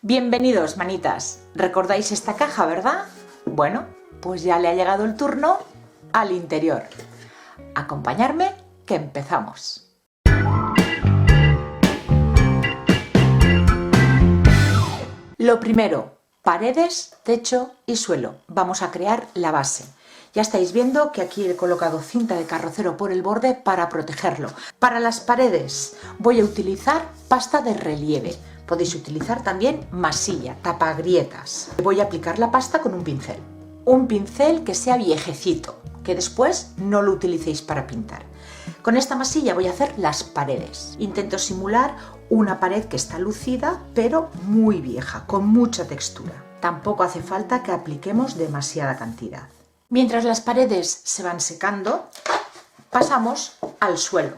Bienvenidos, manitas. ¿Recordáis esta caja, verdad? Bueno, pues ya le ha llegado el turno al interior. Acompañarme, que empezamos. Lo primero, paredes, techo y suelo. Vamos a crear la base. Ya estáis viendo que aquí he colocado cinta de carrocero por el borde para protegerlo. Para las paredes voy a utilizar pasta de relieve. Podéis utilizar también masilla, tapagrietas. Voy a aplicar la pasta con un pincel. Un pincel que sea viejecito, que después no lo utilicéis para pintar. Con esta masilla voy a hacer las paredes. Intento simular una pared que está lucida, pero muy vieja, con mucha textura. Tampoco hace falta que apliquemos demasiada cantidad. Mientras las paredes se van secando, pasamos al suelo.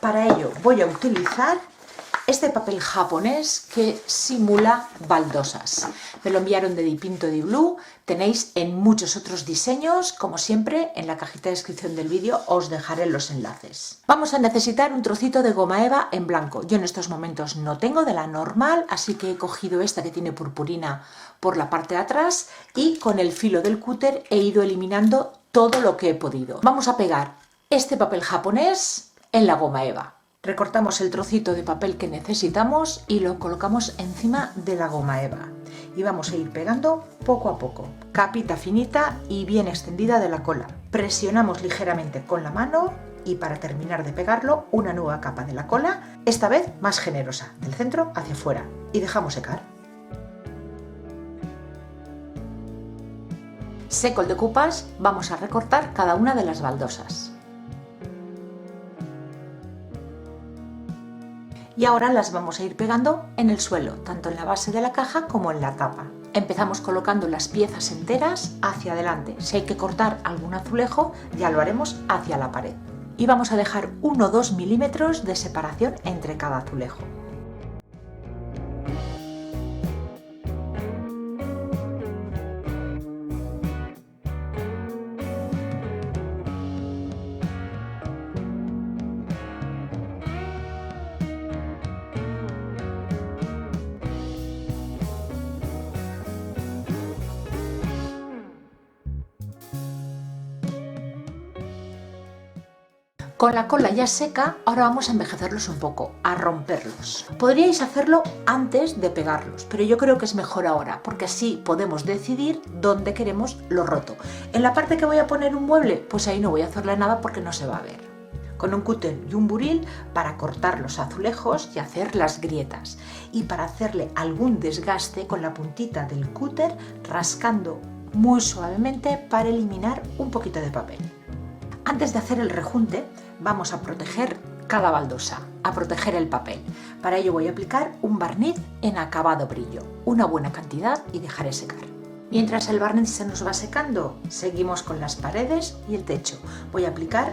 Para ello voy a utilizar este papel japonés que simula baldosas. Me lo enviaron de Dipinto di Blu. Tenéis en muchos otros diseños, como siempre, en la cajita de descripción del vídeo os dejaré los enlaces. Vamos a necesitar un trocito de goma eva en blanco. Yo en estos momentos no tengo de la normal, así que he cogido esta que tiene purpurina por la parte de atrás y con el filo del cúter he ido eliminando todo lo que he podido. Vamos a pegar este papel japonés en la goma eva. Recortamos el trocito de papel que necesitamos y lo colocamos encima de la goma eva. Y vamos a ir pegando poco a poco. Capita finita y bien extendida de la cola. Presionamos ligeramente con la mano y para terminar de pegarlo, una nueva capa de la cola, esta vez más generosa, del centro hacia afuera. Y dejamos secar. Seco el decoupage, vamos a recortar cada una de las baldosas. Y ahora las vamos a ir pegando en el suelo, tanto en la base de la caja como en la tapa. Empezamos colocando las piezas enteras hacia adelante. Si hay que cortar algún azulejo, ya lo haremos hacia la pared. Y vamos a dejar 1 o 2 milímetros de separación entre cada azulejo. Con la cola ya seca, ahora vamos a envejecerlos un poco, a romperlos. Podríais hacerlo antes de pegarlos, pero yo creo que es mejor ahora, porque así podemos decidir dónde queremos lo roto. En la parte que voy a poner un mueble, pues ahí no voy a hacerle nada porque no se va a ver. Con un cúter y un buril para cortar los azulejos y hacer las grietas. Y para hacerle algún desgaste con la puntita del cúter, rascando muy suavemente para eliminar un poquito de papel. Antes de hacer el rejunte, vamos a proteger cada baldosa, a proteger el papel. Para ello voy a aplicar un barniz en acabado brillo, una buena cantidad y dejaré secar. Mientras el barniz se nos va secando, seguimos con las paredes y el techo. Voy a aplicar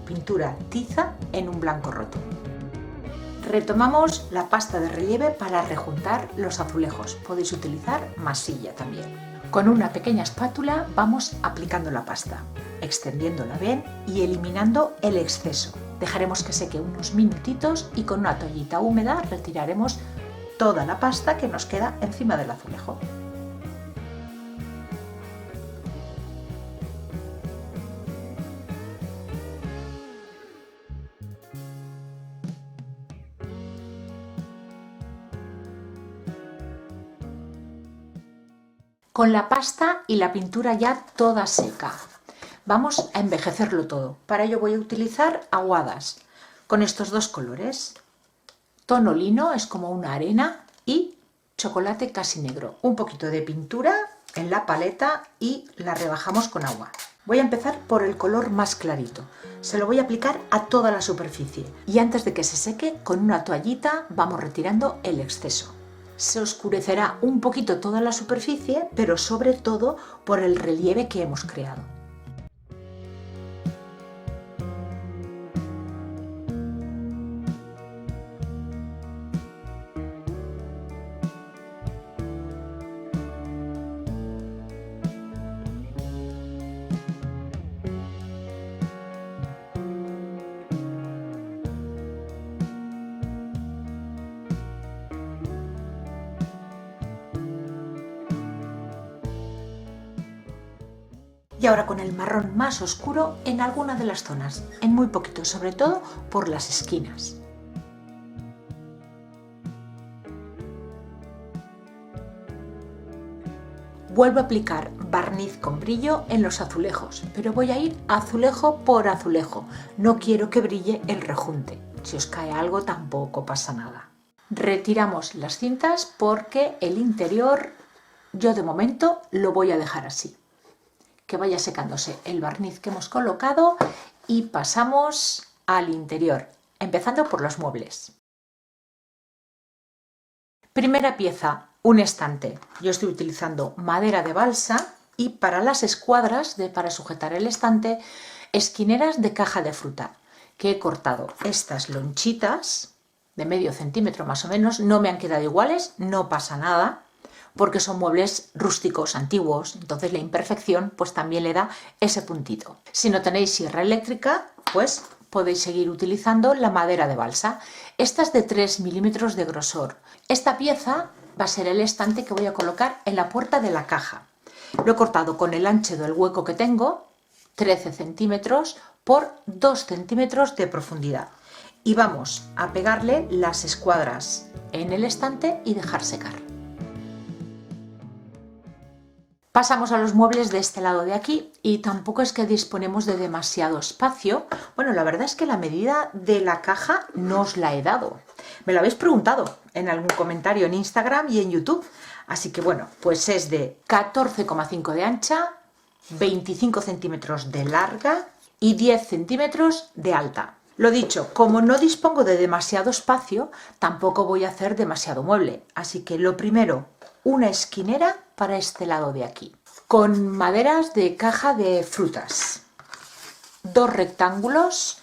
pintura tiza en un blanco roto. Retomamos la pasta de relieve para rejuntar los azulejos. Podéis utilizar masilla también. Con una pequeña espátula vamos aplicando la pasta, extendiéndola bien y eliminando el exceso. Dejaremos que seque unos minutitos y con una toallita húmeda retiraremos toda la pasta que nos queda encima del azulejo. Con la pasta y la pintura ya toda seca, vamos a envejecerlo todo. Para ello voy a utilizar aguadas con estos dos colores. Tono lino, es como una arena, y chocolate casi negro. Un poquito de pintura en la paleta y la rebajamos con agua. Voy a empezar por el color más clarito. Se lo voy a aplicar a toda la superficie y antes de que se seque, con una toallita vamos retirando el exceso. Se oscurecerá un poquito toda la superficie, pero sobre todo por el relieve que hemos creado. Y ahora con el marrón más oscuro en alguna de las zonas, en muy poquito, sobre todo por las esquinas. Vuelvo a aplicar barniz con brillo en los azulejos, pero voy a ir azulejo por azulejo. No quiero que brille el rejunte. Si os cae algo tampoco pasa nada. Retiramos las cintas porque el interior yo de momento lo voy a dejar así. Que vaya secándose el barniz que hemos colocado y pasamos al interior, empezando por los muebles. Primera pieza, un estante. Yo estoy utilizando madera de balsa y para las escuadras, para sujetar el estante, esquineras de caja de fruta, que he cortado estas lonchitas de medio centímetro más o menos. No me han quedado iguales, no pasa nada, porque son muebles rústicos, antiguos, entonces la imperfección pues también le da ese puntito. Si no tenéis sierra eléctrica, pues podéis seguir utilizando la madera de balsa. Esta es de 3 milímetros de grosor. Esta pieza va a ser el estante que voy a colocar en la puerta de la caja. Lo he cortado con el ancho del hueco que tengo, 13 centímetros por 2 centímetros de profundidad. Y vamos a pegarle las escuadras en el estante y dejar secar. Pasamos a los muebles de este lado de aquí y tampoco es que disponemos de demasiado espacio. Bueno, la verdad es que la medida de la caja no os la he dado. Me lo habéis preguntado en algún comentario en Instagram y en YouTube. Así que bueno, pues es de 14,5 de ancha, 25 centímetros de larga y 10 centímetros de alta. Lo dicho, como no dispongo de demasiado espacio, tampoco voy a hacer demasiado mueble. Así que lo primero, una esquinera para este lado de aquí, con maderas de caja de frutas. 2 rectángulos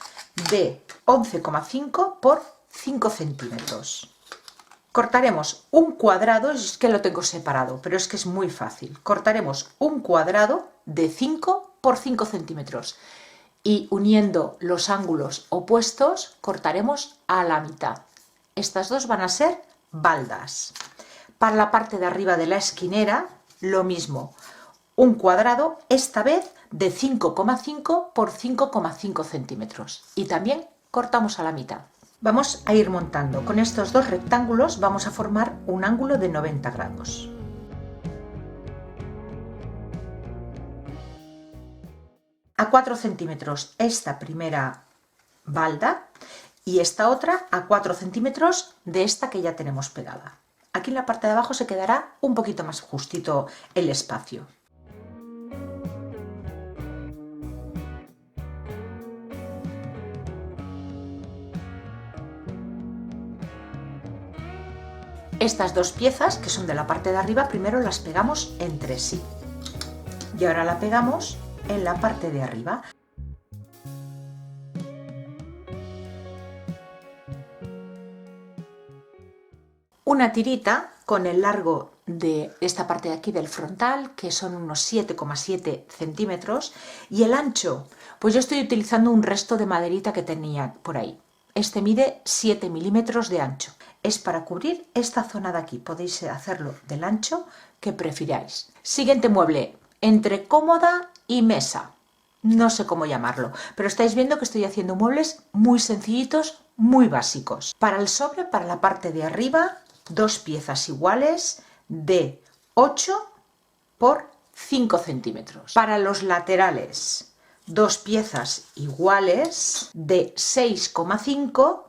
de 11,5 por 5 centímetros. Cortaremos un cuadrado, es que lo tengo separado, pero es que es muy fácil. Cortaremos un cuadrado de 5 por 5 centímetros y uniendo los ángulos opuestos cortaremos a la mitad. Estas dos van a ser baldas. Para la parte de arriba de la esquinera, lo mismo, un cuadrado, esta vez de 5,5 por 5,5 centímetros. Y también cortamos a la mitad. Vamos a ir montando. Con estos 2 rectángulos vamos a formar un ángulo de 90 grados. A 4 centímetros esta primera balda y esta otra a 4 centímetros de esta que ya tenemos pegada. Aquí en la parte de abajo se quedará un poquito más justito el espacio. Estas 2 piezas, que son de la parte de arriba, primero las pegamos entre sí. Y ahora la pegamos en la parte de arriba. Una tirita con el largo de esta parte de aquí del frontal, que son unos 7,7 centímetros, y el ancho, pues yo estoy utilizando un resto de maderita que tenía por ahí. Este mide 7 milímetros de ancho. Es para cubrir esta zona de aquí. Podéis hacerlo del ancho que prefiráis. Siguiente mueble, entre cómoda y mesa. No sé cómo llamarlo, pero estáis viendo que estoy haciendo muebles muy sencillitos, muy básicos. Para el sobre, para la parte de arriba, 2 piezas iguales de 8 por 5 centímetros. Para los laterales, 2 piezas iguales de 6,5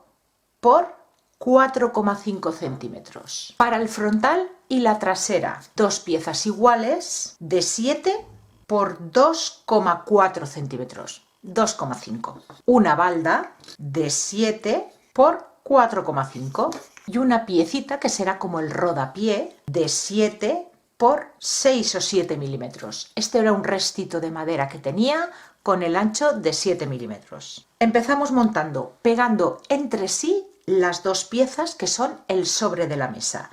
por 4,5 centímetros. Para el frontal y la trasera, 2 piezas iguales de 7 por 2,4 centímetros. 2,5. Una balda de 7 por 4,5 y una piecita que será como el rodapié de 7 por 6 o 7 milímetros. Este era un restito de madera que tenía con el ancho de 7 milímetros. Empezamos montando, pegando entre sí las 2 piezas que son el sobre de la mesa.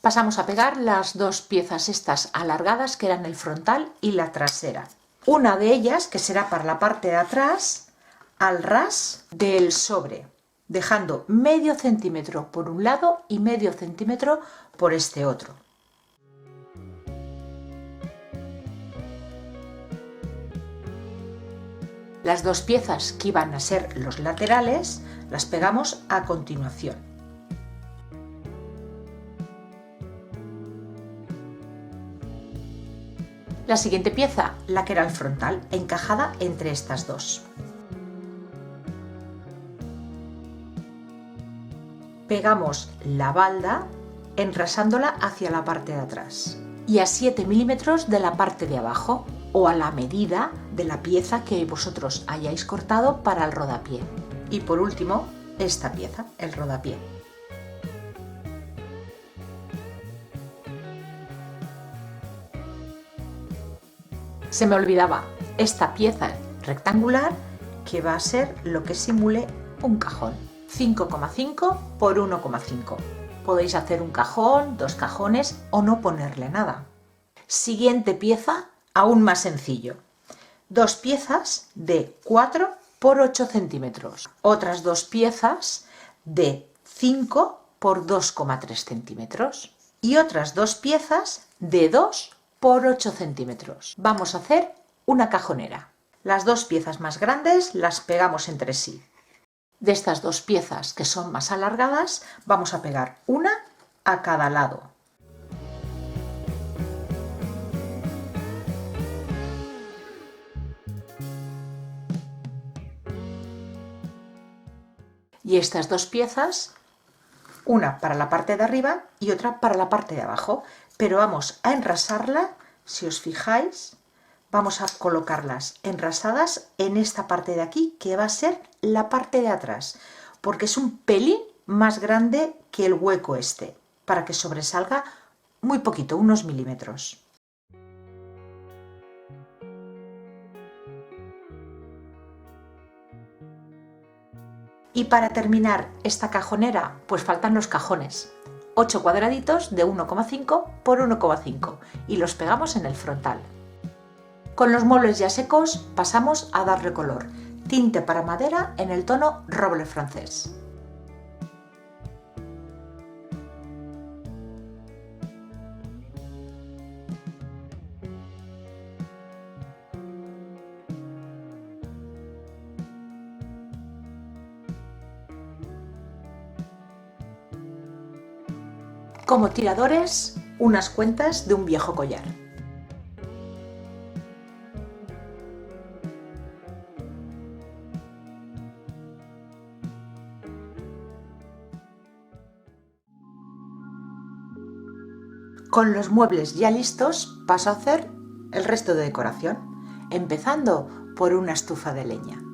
Pasamos a pegar las 2 piezas estas alargadas que eran el frontal y la trasera. Una de ellas, que será para la parte de atrás, al ras del sobre, dejando medio centímetro por un lado y medio centímetro por este otro. Las dos piezas que iban a ser los laterales las pegamos a continuación. La siguiente pieza, la que era el frontal, encajada entre estas dos. Pegamos la balda enrasándola hacia la parte de atrás y a 7 milímetros de la parte de abajo, o a la medida de la pieza que vosotros hayáis cortado para el rodapié. Y por último, esta pieza, el rodapié. Se me olvidaba esta pieza rectangular que va a ser lo que simule un cajón. 5,5 por 1,5. Podéis hacer un cajón, dos cajones o no ponerle nada. Siguiente pieza, aún más sencillo. Dos piezas de 4 por 8 centímetros. Otras dos piezas de 5 por 2,3 centímetros. Y otras dos piezas de 2 por 8 centímetros. Vamos a hacer una cajonera. Las dos piezas más grandes las pegamos entre sí. De estas dos piezas que son más alargadas, vamos a pegar una a cada lado. Y estas dos piezas, una para la parte de arriba y otra para la parte de abajo, pero vamos a enrasarla, si os fijáis, vamos a colocarlas enrasadas en esta parte de aquí, que va a ser la parte de atrás, porque es un pelín más grande que el hueco este, para que sobresalga muy poquito, unos milímetros. Y para terminar esta cajonera, pues faltan los cajones. 8 cuadraditos de 1,5 por 1,5 y los pegamos en el frontal. Con los muebles ya secos pasamos a darle color. Tinte para madera en el tono roble francés. Como tiradores, unas cuentas de un viejo collar. Con los muebles ya listos, paso a hacer el resto de decoración, empezando por una estufa de leña.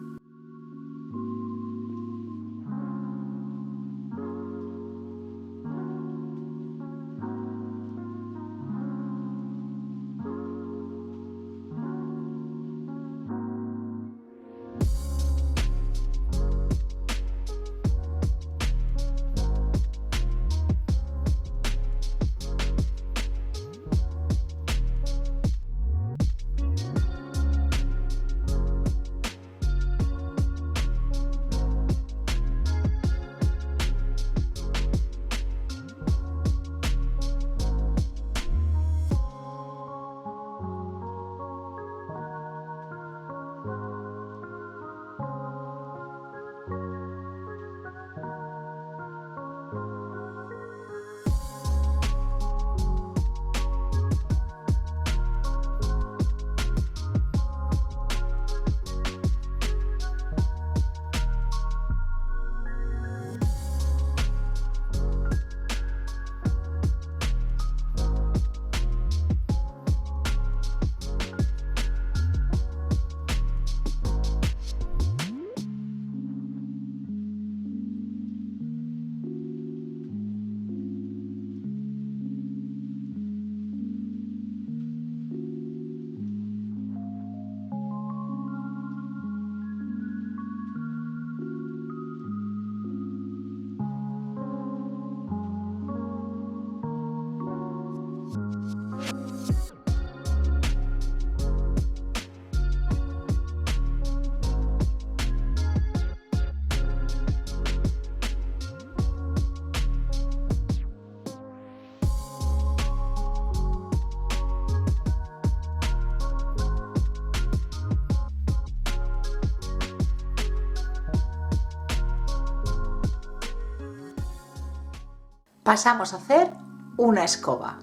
Pasamos a hacer una escoba.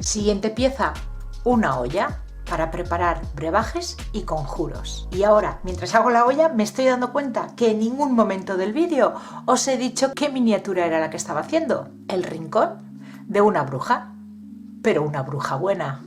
Siguiente pieza, una olla para preparar brebajes y conjuros. Y ahora, mientras hago la olla, me estoy dando cuenta que en ningún momento del vídeo os he dicho qué miniatura era la que estaba haciendo. El rincón de una bruja, pero una bruja buena.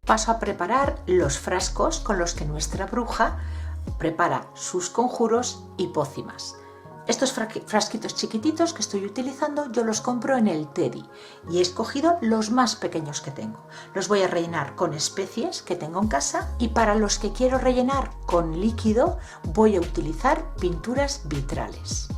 Paso a preparar los frascos con los que nuestra bruja prepara sus conjuros y pócimas. Estos frasquitos chiquititos que estoy utilizando yo los compro en el Teddy y he escogido los más pequeños que tengo. Los voy a rellenar con especies que tengo en casa y para los que quiero rellenar con líquido voy a utilizar pinturas vitrales.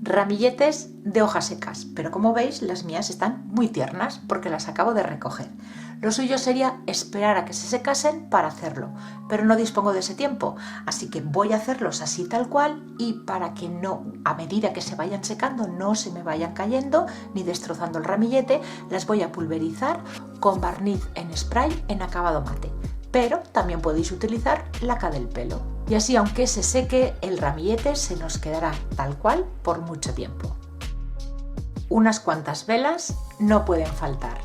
Ramilletes de hojas secas, pero como veis las mías están muy tiernas porque las acabo de recoger. Lo suyo sería esperar a que se secasen para hacerlo, pero no dispongo de ese tiempo, así que voy a hacerlos así tal cual y para que no, a medida que se vayan secando, no se me vayan cayendo ni destrozando el ramillete, las voy a pulverizar con barniz en spray en acabado mate, pero también podéis utilizar laca del pelo. Y así, aunque se seque, el ramillete se nos quedará tal cual por mucho tiempo. Unas cuantas velas no pueden faltar.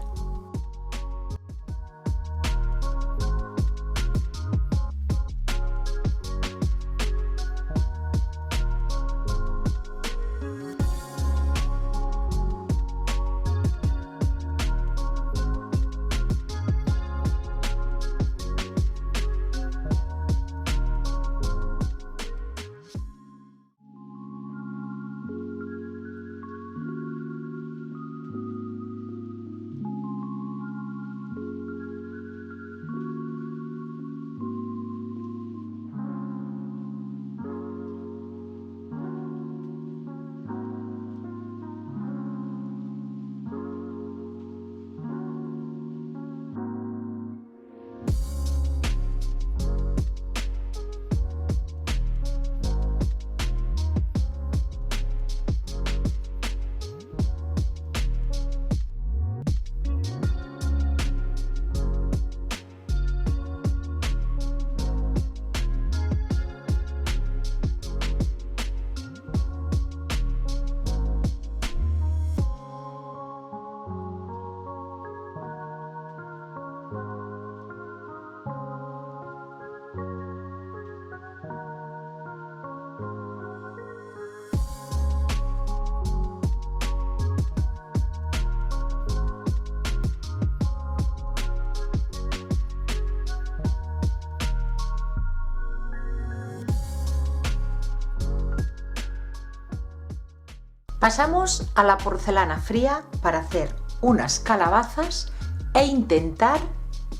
Pasamos a la porcelana fría para hacer unas calabazas e intentar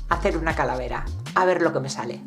hacer una calavera. A ver lo que me sale.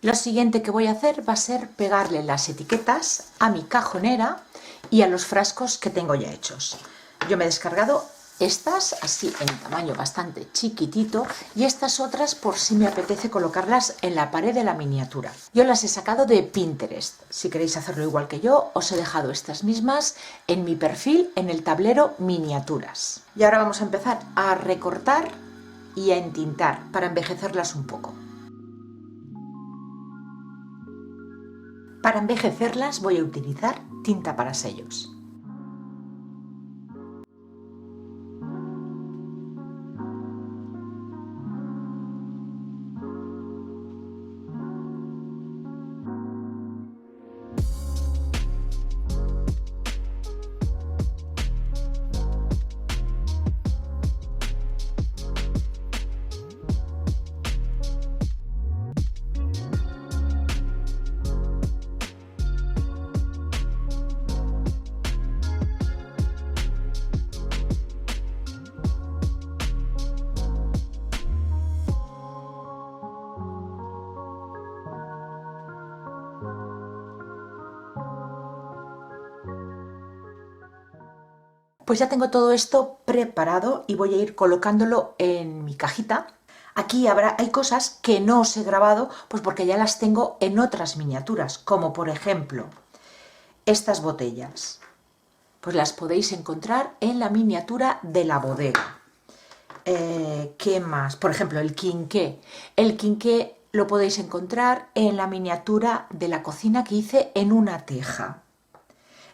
Lo siguiente que voy a hacer va a ser pegarle las etiquetas a mi cajonera y a los frascos que tengo ya hechos. Yo me he descargado estas así en tamaño bastante chiquitito y estas otras por si me apetece colocarlas en la pared de la miniatura. Yo las he sacado de Pinterest. Si queréis hacerlo igual que yo, os he dejado estas mismas en mi perfil en el tablero miniaturas. Y ahora vamos a empezar a recortar y a entintar para envejecerlas un poco. Para envejecerlas voy a utilizar tinta para sellos. Pues ya tengo todo esto preparado y voy a ir colocándolo en mi cajita. Aquí hay cosas que no os he grabado, pues porque ya las tengo en otras miniaturas, como por ejemplo estas botellas. Pues las podéis encontrar en la miniatura de la bodega. ¿Qué más? Por ejemplo, el quinqué. El quinqué lo podéis encontrar en la miniatura de la cocina que hice en una teja.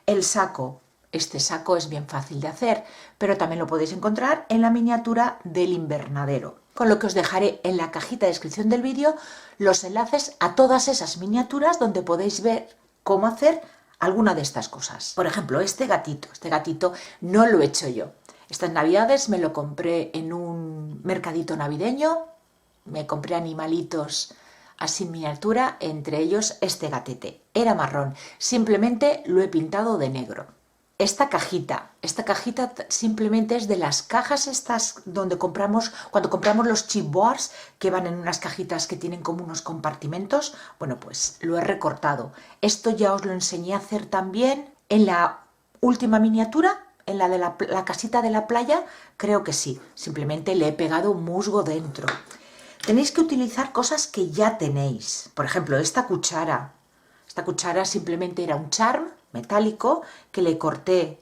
El saco. Este saco es bien fácil de hacer, pero también lo podéis encontrar en la miniatura del invernadero. Con lo que os dejaré en la cajita de descripción del vídeo los enlaces a todas esas miniaturas donde podéis ver cómo hacer alguna de estas cosas. Por ejemplo, este gatito no lo he hecho yo. Estas navidades me lo compré en un mercadito navideño, me compré animalitos así en miniatura, entre ellos este gatete. Era marrón, simplemente lo he pintado de negro. Esta cajita simplemente es de las cajas estas donde cuando compramos los chipboards, que van en unas cajitas que tienen como unos compartimentos. Bueno, pues lo he recortado. Esto ya os lo enseñé a hacer también en la última miniatura, en la de la casita de la playa, creo que sí. Simplemente le he pegado musgo dentro. Tenéis que utilizar cosas que ya tenéis. Por ejemplo, esta cuchara. Esta cuchara simplemente era un charm metálico que le corté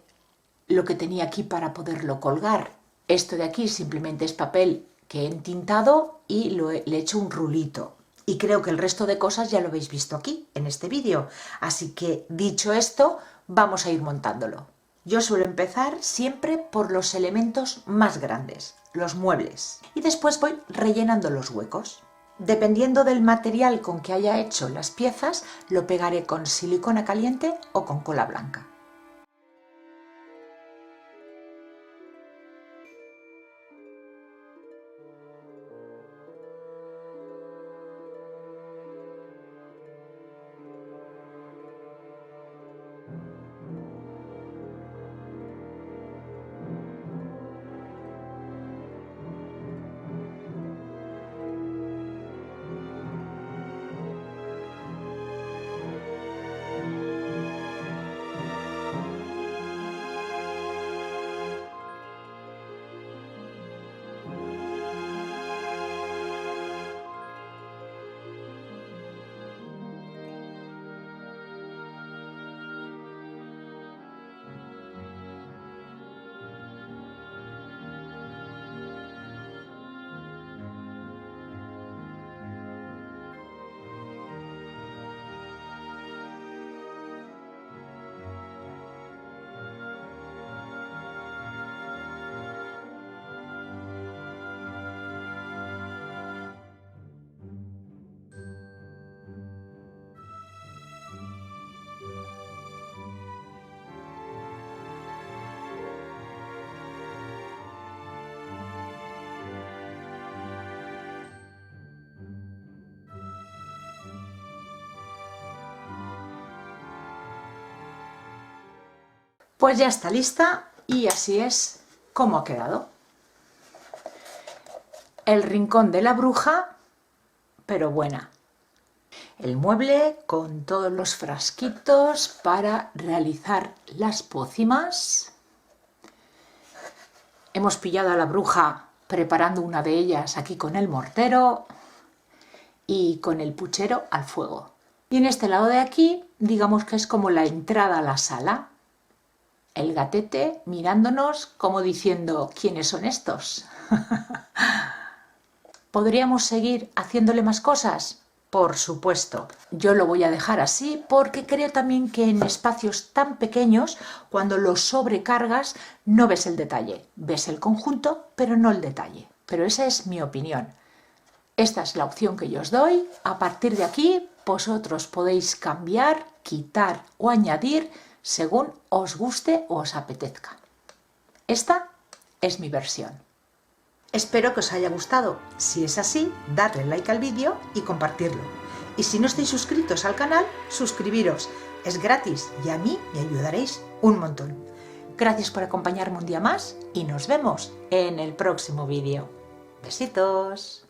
lo que tenía aquí para poderlo colgar. Esto de aquí simplemente es papel que he entintado y le he hecho un rulito. Y creo que el resto de cosas ya lo habéis visto aquí, en este vídeo. Así que, dicho esto, vamos a ir montándolo. Yo suelo empezar siempre por los elementos más grandes, los muebles. Y después voy rellenando los huecos. Dependiendo del material con que haya hecho las piezas, lo pegaré con silicona caliente o con cola blanca. Pues ya está lista y así es como ha quedado. El rincón de la bruja, pero buena. El mueble con todos los frasquitos para realizar las pócimas. Hemos pillado a la bruja preparando una de ellas aquí con el mortero y con el puchero al fuego. Y en este lado de aquí, digamos que es como la entrada a la sala. El gatete mirándonos como diciendo, ¿quiénes son estos? ¿Podríamos seguir haciéndole más cosas? Por supuesto. Yo lo voy a dejar así porque creo también que en espacios tan pequeños, cuando los sobrecargas, no ves el detalle. Ves el conjunto, pero no el detalle. Pero esa es mi opinión. Esta es la opción que yo os doy. A partir de aquí, vosotros podéis cambiar, quitar o añadir según os guste o os apetezca. Esta es mi versión. Espero que os haya gustado. Si es así, darle like al vídeo y compartirlo. Y si no estáis suscritos al canal, suscribiros. Es gratis y a mí me ayudaréis un montón. Gracias por acompañarme un día más y nos vemos en el próximo vídeo. Besitos.